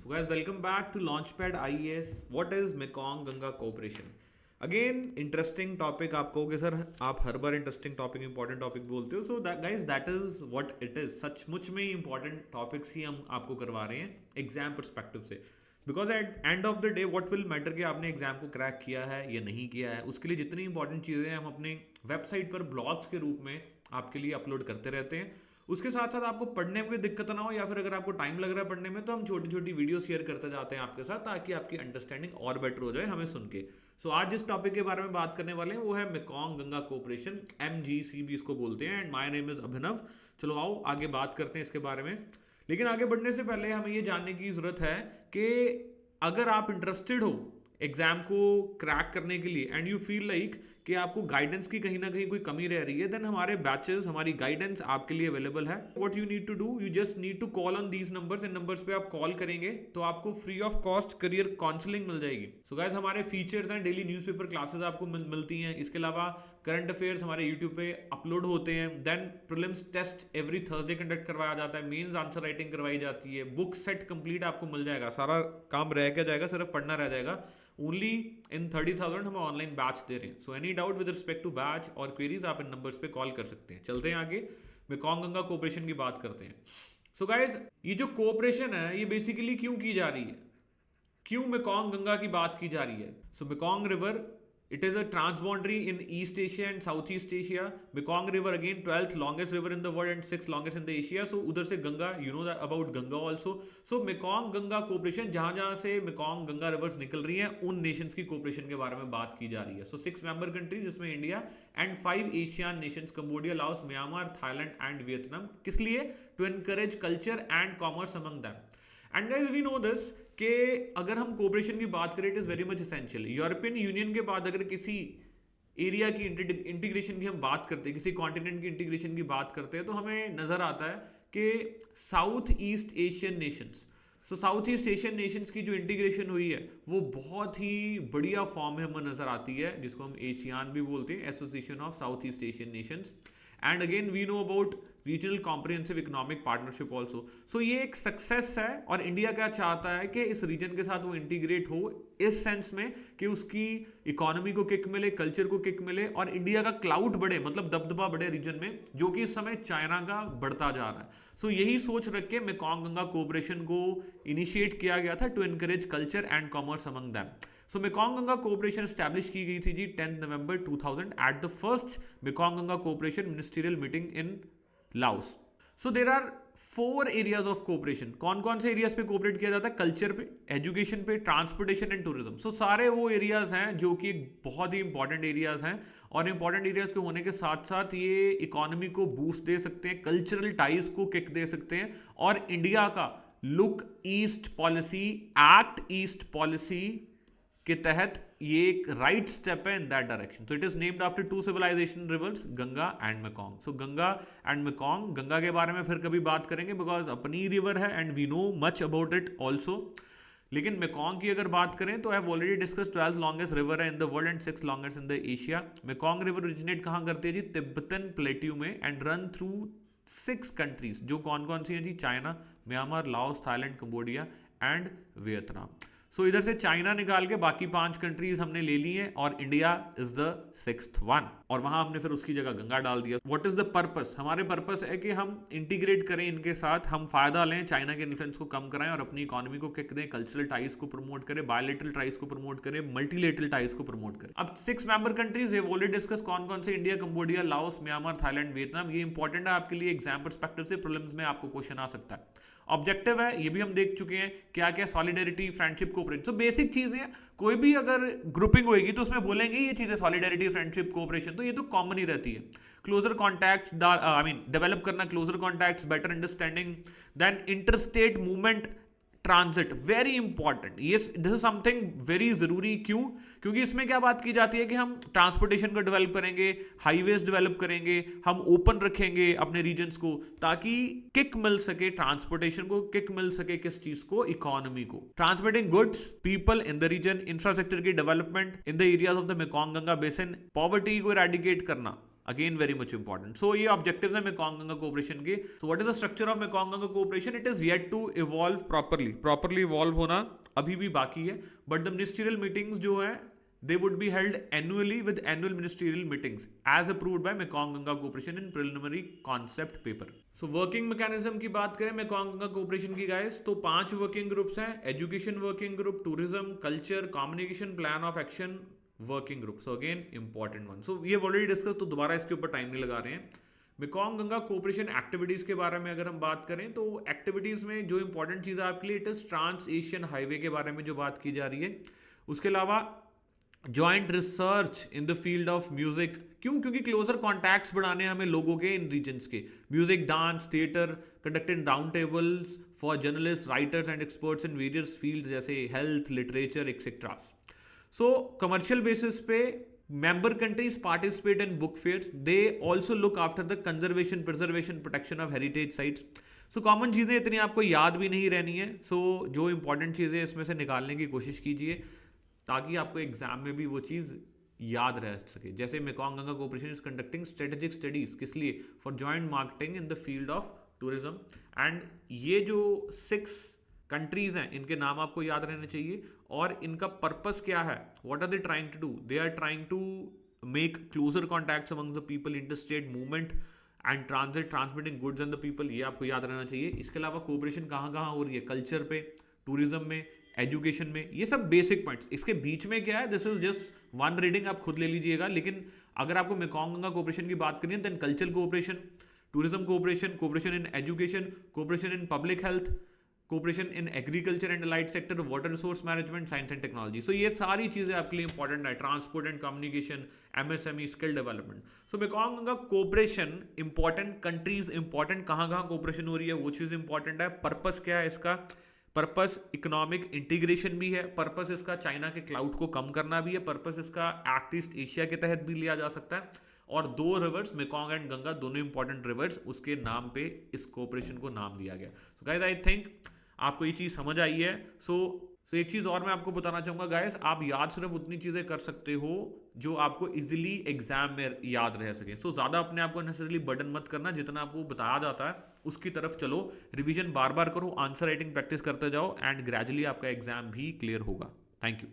So guys, welcome back to Launchpad IES. What is Mekong Ganga Cooperation? Again interesting topic. आप कहोगे sir आप हर बार interesting topic important topic बोलते हो। So guys that is what it is. सचमुच में important topics ही हम आपको करवा रहे हैं एग्जाम परस्पेक्टिव से। Because at end of the day what will matter कि आपने एग्जाम को क्रैक किया है या नहीं किया है, उसके लिए जितनी इंपॉर्टेंट चीज़ें हम अपने वेबसाइट पर ब्लॉग्स के रूप में आपके लिए अपलोड करते रहते हैं। उसके साथ साथ आपको पढ़ने में कोई दिक्कत ना हो, या फिर अगर आपको टाइम लग रहा है पढ़ने में, तो हम छोटी छोटी वीडियो शेयर करते जाते हैं आपके साथ, ताकि आपकी अंडरस्टैंडिंग और बेटर हो जाए हमें सुन के। सो आज जिस टॉपिक के बारे में बात करने वाले हैं वो है मेकॉन्ग गंगा कोऑपरेशन, MGC भी इसको बोलते हैं। एंड माय नेम इज अभिनव। चलो आओ आगे बात करते हैं इसके बारे में। लेकिन आगे बढ़ने से पहले हमें ये जानने की जरूरत है कि अगर आप इंटरेस्टेड हो एग्जाम को क्रैक करने के लिए एंड यू फील लाइक कि आपको गाइडेंस की कहीं ना कहीं कोई कमी रह रही है, देन हमारे बैचेस, हमारी गाइडेंस आपके लिए अवेलेबल है। What you need to do, you just need to call on these numbers. इन नंबर्स पे आप कॉल करेंगे तो आपको free of cost career counselling मिल जाएगी। सो गाइस, हमारे फीचर्स हैं, डेली न्यूज़पेपर क्लासेस आपको मिलती हैं। इसके अलावा करंट अफेयर्स हमारे यूट्यूब पे अपलोड होते हैं। Then prelims test every Thursday conduct करवाया जाता है। मेंस आंसर राइटिंग करवाई जाती है। बुक सेट कंप्लीट आपको मिल जाएगा। सारा काम रह क्या जाएगा, सिर्फ पढ़ना रह जाएगा। ओनली इन 30,000 हम ऑनलाइन बैच दे रहे हैं। So any doubt with respect to batch और क्वेरीज आप इन नंबर्स पे कॉल कर सकते हैं। चलते हैं आगे, मेकॉन्ग गंगा कोऑपरेशन की बात करते हैं। सो गाइज, ये जो कोऑपरेशन है ये बेसिकली क्यों की जा रही है, क्यों मेकॉन्ग गंगा की बात की जा रही है? So Mekong river, it is a transboundary in East Asia and Southeast Asia. Mekong River again 12th longest river in the world and 6th longest in the Asia. So उधर से Ganga, you know that about Ganga also. So Mekong Ganga cooperation, जहाँ जहाँ से Mekong Ganga rivers निकल रही हैं उन nations की cooperation के बारे में बात की जा रही है. So 6 member countries जिसमें India and 5 Asian nations Cambodia, Laos, Myanmar, Thailand and Vietnam. किस लिए? To encourage culture and commerce among them. And guys we know this कि अगर हम कोऑपरेशन की बात करें, it is very much essential. European Union के बाद अगर किसी एरिया की इंटीग्रेशन की हम बात करते हैं, किसी कॉन्टिनेंट की इंटीग्रेशन की बात करते हैं, तो हमें नज़र आता है कि साउथ ईस्ट एशियन नेशंस, सो साउथ ईस्ट एशियन नेशंस की जो इंटीग्रेशन हुई है वो बहुत ही बढ़िया फॉर्म में हमें नज़र आती है, जिसको हम एशियान भी बोलते हैं, Association of South East Asian Nations. And again we know about Regional Comprehensive Economic Partnership also. So ये एक सक्सेस है और इंडिया क्या चाहता है कि इस रीजन के साथ वो इंटीग्रेट हो, इस सेंस में कि उसकी इकोनॉमी को किक मिले, कल्चर को किक मिले और इंडिया का क्लाउड बढ़े, मतलब दबदबा बढ़े रीजन में, जो कि इस समय चाइना का बढ़ता जा रहा है। सो यही सोच रख के मेकॉन्ग गंगा कोऑपरेशन को इनिशिएट किया गया था to encourage culture and commerce among them. So Mekong Ganga cooperation establish की गई थी जी 10 November 2000 at the first Mekong Ganga cooperation ministerial meeting in Laos. So there are 4 areas of cooperation. कौन कौन से एरियाज पे कोऑपरेट किया जाता है? कल्चर पे, एजुकेशन पे, ट्रांसपोर्टेशन एंड टूरिज्म। सो सारे वो एरियाज हैं जो कि बहुत ही इंपॉर्टेंट एरियाज हैं, और इंपॉर्टेंट एरियाज के होने के साथ साथ ये इकोनॉमी को बूस्ट दे सकते हैं, कल्चरल टाइज को किक दे सकते हैं, और इंडिया का look east policy, act east policy के तहत ये एक राइट स्टेप है in that direction. So it is named after 2 civilisation rivers, Ganga and Mekong. So Ganga and Mekong, Ganga के बारे में फिर कभी बात करेंगे बिकॉज अपनी रिवर है and we know much about it also. लेकिन मेकॉन्ग की अगर बात करें तो I have already discuss 12th longest river है in the world and 6th longest in the Asia. Mekong river originate कहाँ करती है जी? तिब्बतन प्लेट्यू में, एंड रन थ्रू 6 कंट्रीज। जो कौन कौन सी हैं जी? China, Myanmar, Laos, Thailand, Cambodia and Vietnam. So इधर से चाइना निकाल के बाकी 5 कंट्रीज हमने ले ली हैं और India is the 6th one, और वहां हमने फिर उसकी जगह गंगा डाल दिया। What is the purpose? हमारे पर्पस है कि हम इंटीग्रेट करें इनके साथ, हम फायदा लें, चाइना के इन्फ्लुएंस को कम कराएं और अपनी इकोनॉमी को किक दें, कल्चरल टाइज को प्रमोट करें, बायलैटरल टाइज को प्रमोट करें, मल्टीलेटरल टाइज को प्रमोट करें। अब 6 मेंबर कंट्रीज है, ऑलरेडी डिस्कस कौन कौन से? India, Cambodia, Laos, Myanmar, Thailand, Vietnam. ये इंपॉर्टेंट है आपके लिए, एग्जाम परस्पेक्टिव से प्रीलिम्स में आपको क्वेश्चन आ सकता है। ऑब्जेक्टिव है, ये भी हम देख चुके हैं क्या क्या, solidarity, friendship, cooperation. So basic चीजें हैं, कोई भी अगर ग्रुपिंग होगी तो उसमें बोलेंगे ये चीजें, सॉलिडेरिटी, फ्रेंडशिप, कोऑपरेशन, तो ये तो कॉमन ही रहती है। Closer contacts, I mean develop करना closer contacts, better understanding, then interstate movement, transit, very important. ये दिस इज समथिंग वेरी जरूरी। क्यों? क्योंकि इसमें क्या बात की जाती है कि हम ट्रांसपोर्टेशन को डेवलप करेंगे, हाईवेज डेवलप करेंगे, हम ओपन रखेंगे अपने रीजन्स को, ताकि किक मिल सके ट्रांसपोर्टेशन को, किक मिल सके किस चीज को? इकोनॉमी को। Transmitting goods, people in the region, infrastructure की development in the areas of the Mekong Ganga basin, poverty को इरेडिकेट करना, again very much important. So ये ऑब्जेक्टिव्स है मेकॉन्ग गंगा कोऑपरेशन के. So what is the structure of Mekong Ganga cooperation? It is yet to evolve properly evolve होना अभी भी बाकी है. बट द मिनिस्ट्रियल मीटिंग्स जो है they would be held annually with annual ministerial meetings as approved by Mekong Ganga Cooperation in preliminary concept paper. So working mechanism की बात करें Mekong Ganga Cooperation की guys, तो 5 working groups हैं: education working group, tourism, culture, communication, plan of action working group. So again important one. So we have already discussed, तो दोबारा इसके ऊपर टाइम नहीं लगा रहे हैं. मेकॉन्ग गंगा कोऑपरेशन एक्टिविटीज के बारे में अगर हम बात करें तो एक्टिविटीज में जो इंपॉर्टेंट चीज है आपके लिए, it is trans Asian highway के बारे में जो बात की जा रही है. उसके अलावा joint research in the field of music. क्यों? क्योंकि क्लोजर कॉन्टैक्ट्स बढ़ाने हमें लोगों के इन रीजन्स के. Music, dance, theatre, conducting round tables for journalist, writers and experts in various fields जैसे health, literature etcetera. So commercial basis पे member countries participate in book fairs. They also look after the conservation, preservation, protection of heritage sites. So common चीज़ें इतनी आपको याद भी नहीं रहनी है. So जो important चीज़ें इसमें से निकालने की कोशिश कीजिए ताकि आपको एग्जाम में भी वो चीज़ याद रह सके. जैसे Mekong Ganga cooperation is conducting strategic studies, किस लिए? For joint marketing in the field of tourism. And ये जो 6 कंट्रीज हैं इनके नाम आपको याद रहने चाहिए और इनका पर्पस क्या है. What are they trying to do? They are trying to make closer contacts among the people, interstate movement and transit, transmitting goods and the people. ये आपको याद रहना चाहिए. इसके अलावा कोऑपरेशन कहाँ कहाँ हो रही है? कल्चर पे, टूरिज्म में, एजुकेशन में. ये सब बेसिक पॉइंट्स. इसके बीच में क्या है, this is just one reading, आप खुद ले लीजिएगा. लेकिन अगर आपको मेकॉन्ग गंगा कोऑपरेशन की बात करें then cultural cooperation, tourism cooperation, cooperation in education, cooperation in public health, cooperation in agriculture and allied sector, water resource management, science and technology. So ये सारी चीजें आपके लिए इंपॉर्टेंट है. Transport and communication, MSME, skill development. So Mekong Ganga cooperation important countries, important कहाँ कहाँ cooperation हो रही है वो चीज इंपॉर्टेंट है. पर्पस क्या है इसका? पर्पस इकोनॉमिक इंटीग्रेशन भी है. पर्पस इसका चाइना के क्लाउड को कम करना भी है. पर्पस इसका एक्ट ईस्ट एशिया के तहत भी लिया जा सकता है. और 2 रिवर्स मेकॉन्ग एंड गंगा, दोनों इंपॉर्टेंट रिवर्स, उसके नाम पे इस कोऑपरेशन को नाम दिया गया. सो गाइस आई थिंक आपको ये चीज समझ आई है. सो एक चीज और मैं आपको बताना चाहूंगा गाइस, आप याद सिर्फ उतनी चीजें कर सकते हो जो आपको इजीली एग्जाम में याद रह सके. सो ज्यादा अपने आप को नेसेसरली बर्डन मत करना. जितना आपको बताया जाता है उसकी तरफ चलो, रिवीजन बार बार करो, आंसर राइटिंग प्रैक्टिस करते जाओ एंड ग्रेजुअली आपका एग्जाम भी क्लियर होगा. Thank you.